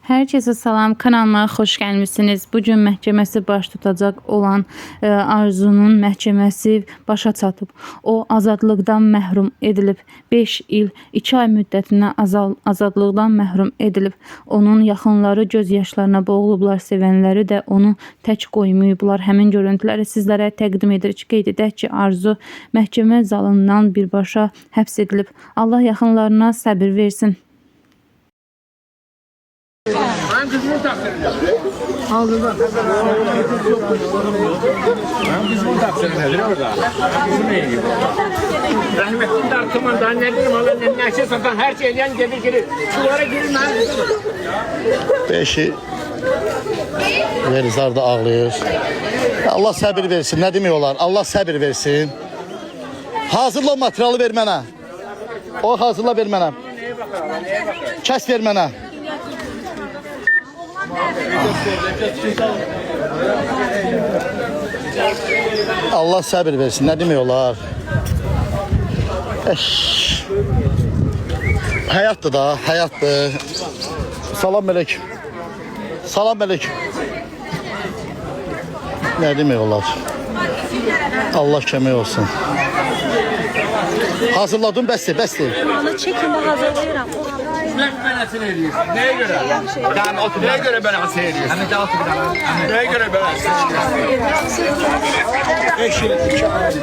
Herkese salam, kanalıma xoş gəlmisiniz. Bugün məhkəməsi baş tutacaq olan Arzu'nun məhkəməsi başa çatıb. O azadlıqdan məhrum edilib. 5 il 2 ay müddətinə azadlıqdan məhrum edilib. Onun yaxınları göz yaşlarına boğulublar, sevənləri də onu tək qoymayıblar. Həmin görüntüləri sizlərə təqdim edirik. Qeyd edək ki, Arzu məhkəmə zalından birbaşa həbs edilib. Allah yaxınlarına səbir versin. Ben kızımı taksirdim. Aldılar. Ben kızımı taksirdim orada. Kızım iyi gibi. Rahmetli Darkıman da ne bileyim Allah'ın neşe satan her şeyden gelir. Çuvara girin lan. Beşi Verizar da ağlayır. Allah səbir versin. Ne demək olar? Allah səbir versin. Hazırla materialı ver mənə. O hazırla ver mənə. Kəs ver mənə. Allah səbir versin. Ne demək olar? Həyatdır da, həyatdır. Salam aleyküm. Salam aleyküm. Ne demək olar? Allah kömək olsun. Hazırladım, bəsdir. Onu çekin de hazırlayıram. Ne belasını ediyorsun? Neye göre? Neye göre belasını ediyorsun? Neye göre belasını ediyorsun? 5 yıl 2 ay.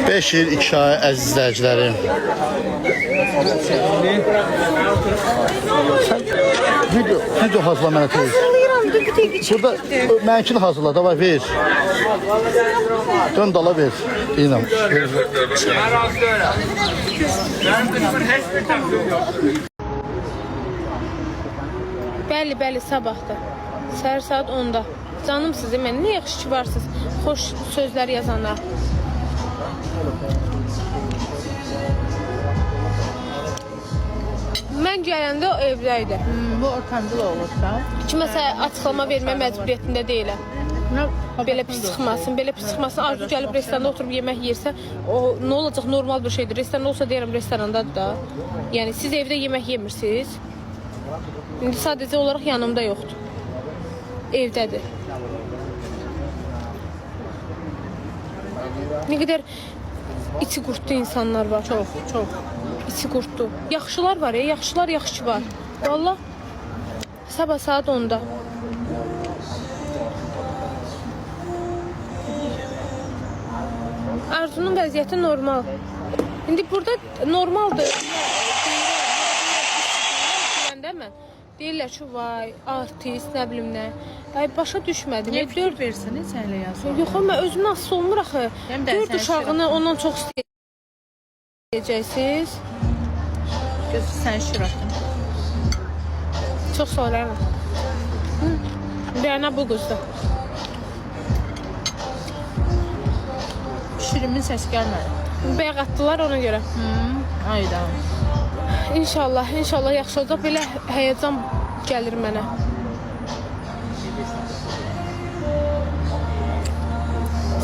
5 il 2 ay əziz izləyicilərim. Video hazırla mənə tez. Hazırlayıram, dur bir tek içim. Burada mənkini hazırla, davay ver. Dön dala ver. Deyinəm. Ben razı öyle. Benim kızımın hiçbir taksiri yok. Bəli, sabahdır. Səhər saat 10-da. Canım sizin, mən nə yaxşı ki varsınız. Xoş sözlər yazanlar. Mən gələndə o evdəydi. Bu ortancıl olursa. Kiməsə açıqlama vermə məcburiyyətində deyiləm. Belə pis çıxmasın. Arzu gəlib restoranda oturub yemək yersə, o nə olacaq, normal bir şeydir. Restoranda olsa deyirəm, restorandadır da. Yəni siz evdə yemək yemirsiniz. İndi sadəcə olaraq yanımda yoxdur. Evdədir. Ne qədər içi qurtdu insanlar var. Çox. İçi qurtdu. Yaxşılar var ya, yaxşılar yaxşı var. Vallahi sabah saat 10-da. Arzu'nun vəziyyəti normal. İndi burada normaldır. Deyirlər ki, vay, artist, nə bilim nə. Ay, başa düşmədim. Niyə fikir versiniz sənlə yazın? Yox, mən özümün asılı olmur axı. 4 uşağını ondan çox istəyəcəksiniz. Gözü sən şir atın. Çox sağ olun. Rəna bu qızdır. Şirimin səsi gəlmədi. Bəyə qatdılar ona görə. Ayda. İnşallah yaxşı olacaq. Belə həyəcan gəlir mənə.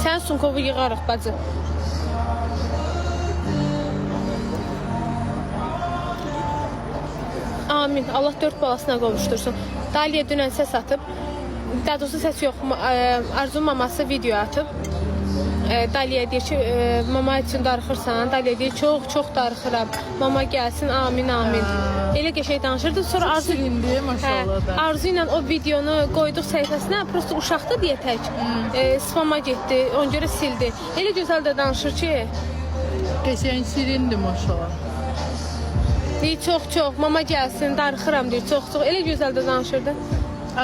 Sən Sunkovu yığarıq, bacı. Amin. Allah 4 balasına qovuştursun. Daliyə dünən səs atıb. Daha doğrusu səs yox. Arzu maması video atıb. Daliyə deyir ki, mama üçün darıxırsan. Daliyə deyir, çox darıxıram. Mama gəlsin, amin. Elə qəşəng danışırdı. Sonra Arzu silindi, maşallah da. Arzu ilə o videonu qoyduq səhifəsinə. Prosta uşaqda deyə tək spama getdi. Ona görə sildi. Elə gözəl də danışır ki. Qəşəng silindi, maşallah. Deyir, çox. Mama gəlsin, darıxıram deyir, çox. Elə gözəl də danışırdı.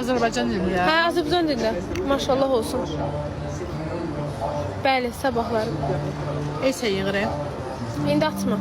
Azərbaycan dilində. Hə, Azərbaycan dilində. Maşallah olsun. Bəli, sabahları. Esə yığırıq. İndi açma.